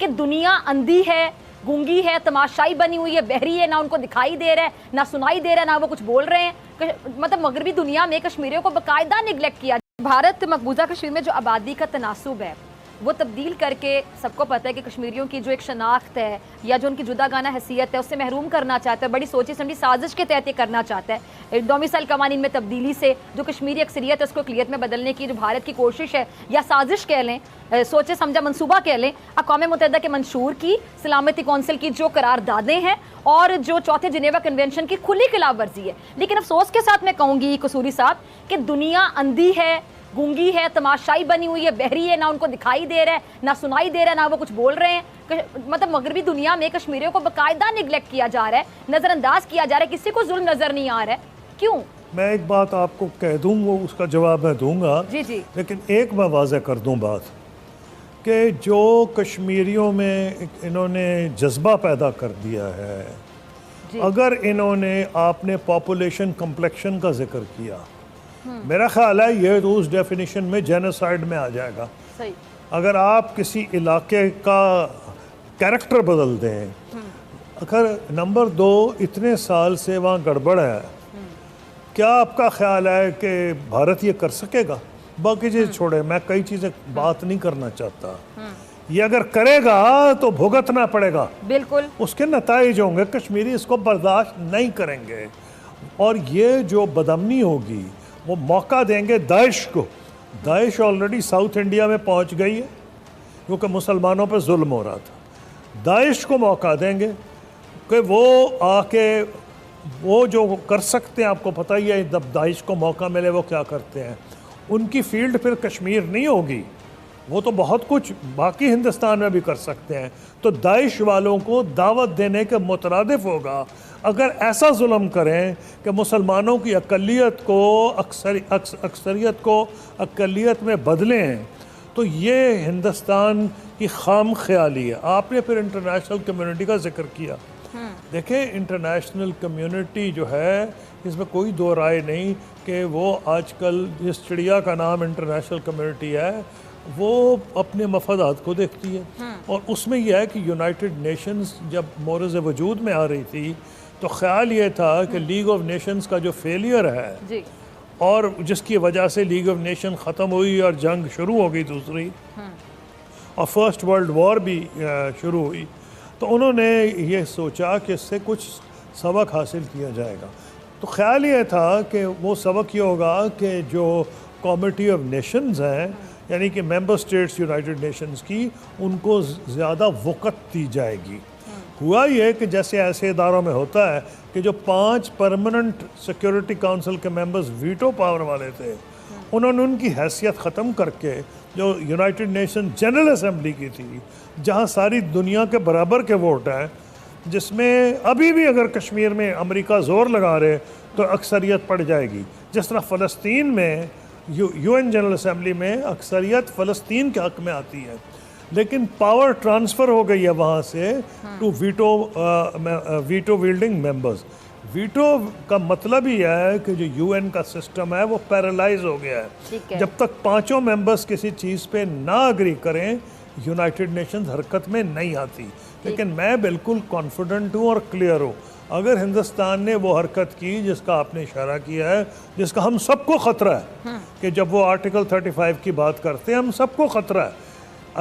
کہ دنیا اندھی ہے, گونگی ہے, تماشائی بنی ہوئی ہے, بہری ہے, نہ ان کو دکھائی دے رہا ہے, نہ سنائی دے رہا ہے, نہ وہ کچھ بول رہے ہیں. مطلب مغربی دنیا میں کشمیریوں کو باقاعدہ نگلیکٹ کیا. بھارت مقبوضہ کشمیر میں جو آبادی کا تناسب ہے وہ تبدیل کر کے سب کو پتہ ہے کہ کشمیریوں کی جو ایک شناخت ہے یا جو ان کی جداگانہ حیثیت ہے اس سے محروم کرنا چاہتا ہے. بڑی سوچی سمجھی سازش کے تحت یہ کرنا چاہتا ہے. ڈومیسائل قوانین میں تبدیلی سے جو کشمیری اکثریت ہے اس کو اقلیت میں بدلنے کی جو بھارت کی کوشش ہے یا سازش کہہ لیں, سوچے سمجھا منصوبہ کہہ لیں, اقوام متحدہ کے منشور کی سلامتی کونسل کی جو قراردادیں ہیں اور جو چوتھے جنیوا کنونشن کی کھلی خلاف ورزی ہے. لیکن افسوس کے ساتھ میں کہوں گی قصوری صاحب کہ دنیا اندھی ہے, گونگی ہے, تماشائی بنی ہوئی ہے, بہری ہے, نہ ان کو دکھائی دے رہا ہے, نہ سنائی دے رہا ہے, نہ وہ کچھ بول رہے ہیں. مطلب مغربی دنیا میں کشمیریوں کو باقاعدہ نگلیکٹ کیا جا رہا ہے, نظر انداز کیا جا رہا ہے, کسی کو ظلم نظر نہیں آ رہا ہے. کیوں؟ میں ایک بات آپ کو کہہ دوں, وہ اس کا جواب میں دوں گا, جی لیکن ایک میں واضح کر دوں بات کہ جو کشمیریوں میں انہوں نے جذبہ پیدا کر دیا ہے, اگر انہوں نے آپ نے پاپولیشن کمپلیکشن کا ذکر کیا, میرا خیال ہے یہ تو اس ڈیفینیشن میں جینوسائیڈ میں آ جائے گا. اگر آپ کسی علاقے کا کیریکٹر بدل دیں, اگر نمبر 2 اتنے سال سے وہاں گڑبڑ ہے, کیا آپ کا خیال ہے کہ بھارت یہ کر سکے گا؟ باقی چیز چھوڑے, میں کئی چیزیں بات نہیں کرنا چاہتا. یہ اگر کرے گا تو بھگتنا پڑے گا, بالکل اس کے نتائج ہوں گے. کشمیری اس کو برداشت نہیں کریں گے, اور یہ جو بدامنی ہوگی وہ موقع دیں گے داعش کو. داعش آلریڈی ساؤتھ انڈیا میں پہنچ گئی ہے کیونکہ مسلمانوں پہ ظلم ہو رہا تھا. داعش کو موقع دیں گے کہ وہ آ کے وہ جو کر سکتے ہیں, آپ کو پتہ ہی ہے جب داعش کو موقع ملے وہ کیا کرتے ہیں. ان کی فیلڈ پھر کشمیر نہیں ہوگی, وہ تو بہت کچھ باقی ہندوستان میں بھی کر سکتے ہیں. تو داعش والوں کو دعوت دینے کے مترادف ہوگا اگر ایسا ظلم کریں کہ مسلمانوں کی اقلیت کو اکثریت کو اقلیت میں بدلیں, تو یہ ہندوستان کی خام خیالی ہے. آپ نے پھر انٹرنیشنل کمیونٹی کا ذکر کیا. دیکھیں انٹرنیشنل کمیونٹی جو ہے اس میں کوئی دو رائے نہیں کہ وہ آج کل جس چڑیا کا نام انٹرنیشنل کمیونٹی ہے وہ اپنے مفادات کو دیکھتی ہے. اور اس میں یہ ہے کہ یونائٹڈ نیشنز جب مورز وجود میں آ رہی تھی تو خیال یہ تھا کہ لیگ آف نیشنز کا جو فیلئر ہے اور جس کی وجہ سے لیگ آف نیشن ختم ہوئی اور جنگ شروع ہو گئی دوسری, اور فرسٹ ورلڈ وار بھی شروع ہوئی, تو انہوں نے یہ سوچا کہ اس سے کچھ سبق حاصل کیا جائے گا. تو خیال یہ تھا کہ وہ سبق یہ ہوگا کہ جو کمیٹی آف نیشنز ہیں, یعنی کہ ممبر سٹیٹس یونائٹڈ نیشنز کی, ان کو زیادہ وقت دی جائے گی. ہوا یہ کہ جیسے ایسے اداروں میں ہوتا ہے کہ جو 5 پرماننٹ سیکیورٹی کونسل کے ممبرز ویٹو پاور والے تھے, انہوں نے ان کی حیثیت ختم کر کے جو یونائٹڈ نیشن جنرل اسمبلی کی تھی, جہاں ساری دنیا کے برابر کے ووٹ ہیں, جس میں ابھی بھی اگر کشمیر میں امریکہ زور لگا رہے تو اکثریت پڑ جائے گی. جس طرح فلسطین میں یو این جنرل اسمبلی میں اکثریت فلسطین کے حق میں آتی ہے, لیکن پاور ٹرانسفر ہو گئی ہے وہاں سے two veto wielding members. Veto کا مطلب ہی ہے کہ جو یو این کا سسٹم ہے وہ پیرالائز ہو گیا ہے. جب تک 5 ممبرز کسی چیز پہ نہ اگری کریں یونائٹڈ نیشنز حرکت میں نہیں آتی. لیکن میں بالکل کانفیڈنٹ ہوں اور کلیئر ہوں, اگر ہندوستان نے وہ حرکت کی جس کا آپ نے اشارہ کیا ہے, جس کا ہم سب کو خطرہ ہے کہ جب وہ آرٹیکل 35 کی بات کرتے ہیں ہم سب کو خطرہ ہے,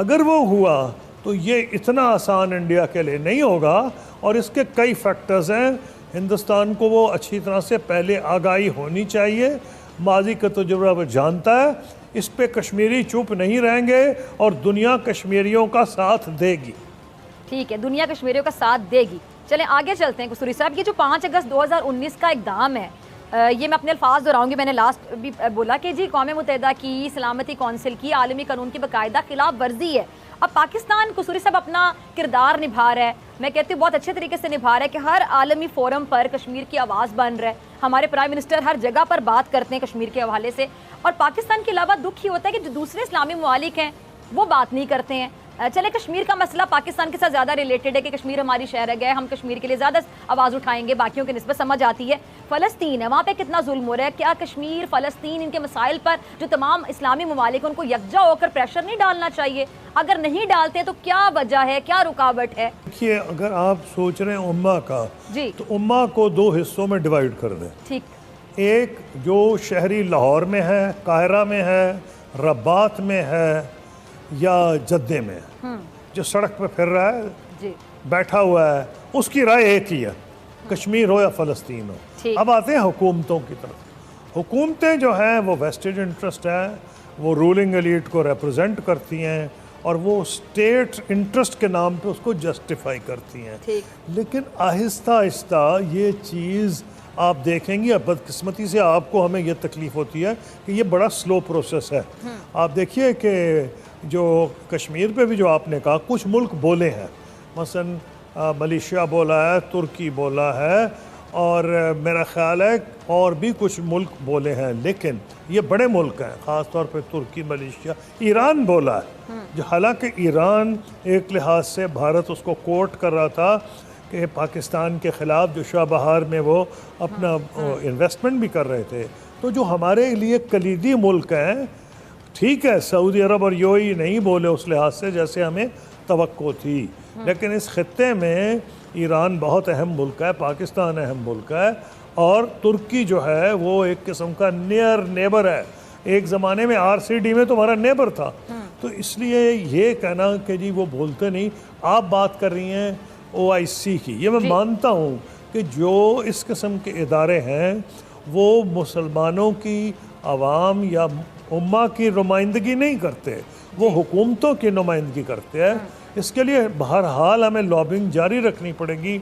اگر وہ ہوا تو یہ اتنا آسان انڈیا کے لیے نہیں ہوگا. اور اس کے کئی فیکٹرز ہیں. ہندوستان کو وہ اچھی طرح سے پہلے آگاہی ہونی چاہیے, ماضی کا تجربہ وہ جانتا ہے, اس پہ کشمیری چپ نہیں رہیں گے اور دنیا کشمیریوں کا ساتھ دے گی. ٹھیک ہے, دنیا کشمیریوں کا ساتھ دے گی. چلیں آگے چلتے ہیں قصوری صاحب. یہ جو 5 اگست 2019 کا اقدام ہے, یہ میں اپنے الفاظ دہراؤں گی, میں نے لاسٹ بھی بولا کہ جی اقوام متحدہ کی سلامتی کونسل کی عالمی قانون کی باقاعدہ خلاف ورزی ہے. اب پاکستان قصوری صاحب اپنا کردار نبھا رہا ہے, میں کہتی ہوں بہت اچھے طریقے سے نبھا رہا ہے کہ ہر عالمی فورم پر کشمیر کی آواز بن رہا ہے. ہمارے پرائم منسٹر ہر جگہ پر بات کرتے ہیں کشمیر کے حوالے سے, اور پاکستان کے علاوہ دکھ ہی ہوتا ہے کہ جو دوسرے اسلامی ممالک ہیں وہ بات نہیں کرتے ہیں. چلے کشمیر کا مسئلہ پاکستان کے ساتھ زیادہ ریلیٹڈ ہے کہ کشمیر ہماری شہر ہے، ہم کشمیر کے لیے زیادہ آواز اٹھائیں گے، باقیوں کی نسبت سمجھ آتی ہے۔ فلسطین ہے، وہاں پہ کتنا ظلم ہو رہا ہے، کیا کشمیر فلسطین ان کے مسائل پر جو تمام اسلامی ممالک ان کو یکجا ہو کر پریشر نہیں ڈالنا چاہیے؟ اگر نہیں ڈالتے تو کیا وجہ ہے، کیا رکاوٹ ہے؟ دیکھیے اگر آپ سوچ رہے ہیں امہ کا جی تو امہ کو 2 حصوں میں ڈیوائیڈ کر دیں۔ ٹھیک، ایک جو شہری لاہور میں ہے، قاہرہ میں ہے، رباط میں ہے یا جدے میں ہے، جو سڑک پہ پھر رہا ہے جی بیٹھا ہوا ہے، اس کی رائے ایک ہی ہے، کشمیر ہو یا فلسطین ہو۔ ٹھیک۔ اب آتے ہیں حکومتوں کی طرف۔ حکومتیں جو ہیں وہ ویسٹڈ انٹرسٹ ہے، وہ رولنگ ایلیٹ کو ریپرزینٹ کرتی ہیں اور وہ اسٹیٹ انٹرسٹ کے نام پہ اس کو جسٹیفائی کرتی ہیں۔ ٹھیک، لیکن آہستہ آہستہ یہ چیز آپ دیکھیں گے، بدقسمتی سے آپ کو ہمیں یہ تکلیف ہوتی ہے کہ یہ بڑا سلو پروسیس ہے۔ آپ دیکھیے کہ جو کشمیر پہ بھی جو آپ نے کہا کچھ ملک بولے ہیں، مثلا ملیشیا بولا ہے، ترکی بولا ہے، اور میرا خیال ہے اور بھی کچھ ملک بولے ہیں، لیکن یہ بڑے ملک ہیں، خاص طور پہ ترکی، ملیشیا، ایران بولا ہے، جو حالانکہ ایران ایک لحاظ سے بھارت اس کو کوٹ کر رہا تھا کہ پاکستان کے خلاف جو شاہ بہار میں وہ اپنا انویسٹمنٹ بھی کر رہے تھے۔ تو جو ہمارے لیے کلیدی ملک ہیں، ٹھیک ہے سعودی عرب اور یو اے ای نہیں بولے اس لحاظ سے جیسے ہمیں توقع تھی، لیکن اس خطے میں ایران بہت اہم ملک ہے، پاکستان اہم ملک ہے، اور ترکی جو ہے وہ ایک قسم کا نیئر نیبر ہے، ایک زمانے میں RCD میں تمہارا نیبر تھا۔ تو اس لیے یہ کہنا کہ جی وہ بولتے نہیں، آپ بات کر رہی ہیں OIC کی، یہ میں مانتا ہوں کہ جو اس قسم کے ادارے ہیں وہ مسلمانوں کی عوام یا امہ کی نمائندگی نہیں کرتے، وہ حکومتوں کی نمائندگی کرتے ہیں۔ اس کے لیے بہرحال ہمیں لابنگ جاری رکھنی پڑے گی،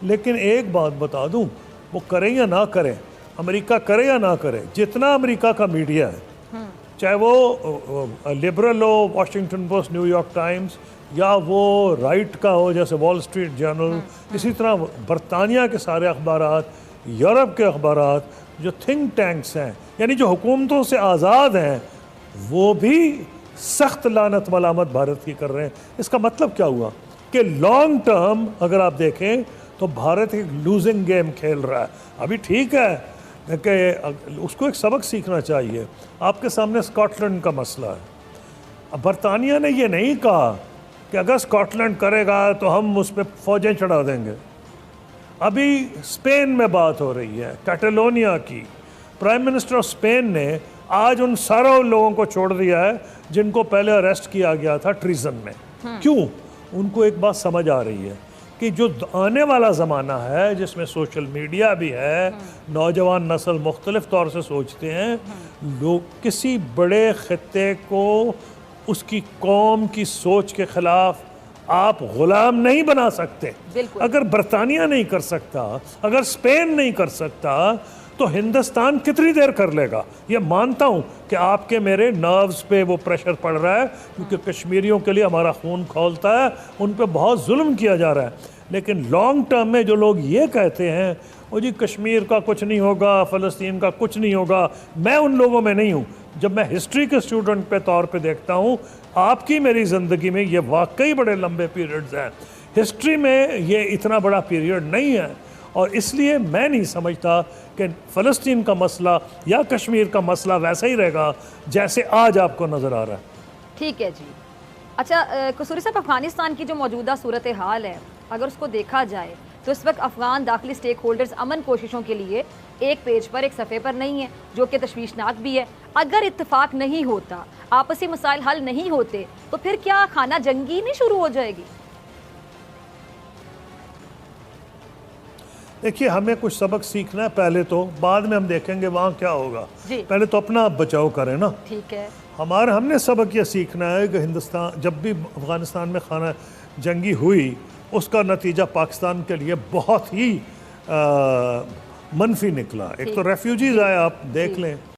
لیکن ایک بات بتا دوں، وہ کریں یا نہ کریں، امریکہ کرے یا نہ کرے، جتنا امریکہ کا میڈیا ہے، چاہے وہ لبرل ہو، Washington Post, New York Times, یا وہ رائٹ کا ہو جیسے وال اسٹریٹ جرنل، اسی طرح برطانیہ کے سارے اخبارات، یورپ کے اخبارات، جو تھنک ٹینکس ہیں یعنی جو حکومتوں سے آزاد ہیں، وہ بھی سخت لعنت ملامت بھارت کی کر رہے ہیں۔ اس کا مطلب کیا ہوا کہ لانگ ٹرم اگر آپ دیکھیں تو بھارت ایک لوزنگ گیم کھیل رہا ہے۔ ابھی ٹھیک ہے کہ اس کو ایک سبق سیکھنا چاہیے۔ آپ کے سامنے اسکاٹ لینڈ کا مسئلہ ہے، برطانیہ نے یہ نہیں کہا کہ اگر اسکاٹ لینڈ کرے گا تو ہم اس پہ فوجیں چڑھا دیں گے۔ ابھی اسپین میں بات ہو رہی ہے، کیٹالونیا کی، پرائم منسٹر آف اسپین نے آج ان سارے لوگوں کو چھوڑ دیا ہے جن کو پہلے اریسٹ کیا گیا تھا ٹریزن میں۔ کیوں؟ ان کو ایک بات سمجھ آ رہی ہے کہ جو آنے والا زمانہ ہے جس میں سوشل میڈیا بھی ہے، نوجوان نسل مختلف طور سے سوچتے ہیں، لوگ کسی بڑے خطے کو اس کی قوم کی سوچ کے خلاف آپ غلام نہیں بنا سکتے۔ اگر برطانیہ نہیں کر سکتا، اگر اسپین نہیں کر سکتا تو ہندوستان کتنی دیر کر لے گا؟ یہ مانتا ہوں کہ آپ کے میرے نروز پہ وہ پریشر پڑ رہا ہے کیونکہ کشمیریوں کے لیے ہمارا خون کھولتا ہے، ان پہ بہت ظلم کیا جا رہا ہے، لیکن لانگ ٹرم میں جو لوگ یہ کہتے ہیں وہ جی کشمیر کا کچھ نہیں ہوگا، فلسطین کا کچھ نہیں ہوگا، میں ان لوگوں میں نہیں ہوں۔ جب میں ہسٹری کے اسٹوڈنٹ پہ طور پہ دیکھتا ہوں، آپ کی میری زندگی میں یہ واقعی بڑے لمبے پیریڈز ہیں، ہسٹری میں یہ اتنا بڑا پیریڈ نہیں ہے، اور اس لیے میں نہیں سمجھتا کہ فلسطین کا مسئلہ یا کشمیر کا مسئلہ ویسا ہی رہے گا جیسے آج آپ کو نظر آ رہا ہے۔ ٹھیک ہے جی۔ اچھا قصوری صاحب، افغانستان کی جو موجودہ صورتحال ہے اگر اس کو دیکھا جائے تو اس وقت افغان داخلی سٹیک ہولڈرز امن کوششوں کے لیے ایک پیج پر، ایک صفحے پر نہیں ہے، جو کہ تشویشناک بھی ہے۔ اگر اتفاق نہیں ہوتا، آپسی مسائل حل نہیں ہوتے، تو پھر کیا خانہ جنگی نہیں شروع ہو جائے گی؟ دیکھیے ہمیں کچھ سبق سیکھنا ہے پہلے تو، بعد میں ہم دیکھیں گے وہاں کیا ہوگا۔ پہلے تو اپنا بچاؤ کریں نا۔ ٹھیک ہے۔ ہم نے سبق یہ سیکھنا ہے کہ ہندوستان جب بھی افغانستان میں خانہ جنگی ہوئی، اس کا نتیجہ پاکستان کے لیے بہت ہی منفی نکلا۔ ایک تو ریفیوجیز آئے، آپ دیکھ لیں۔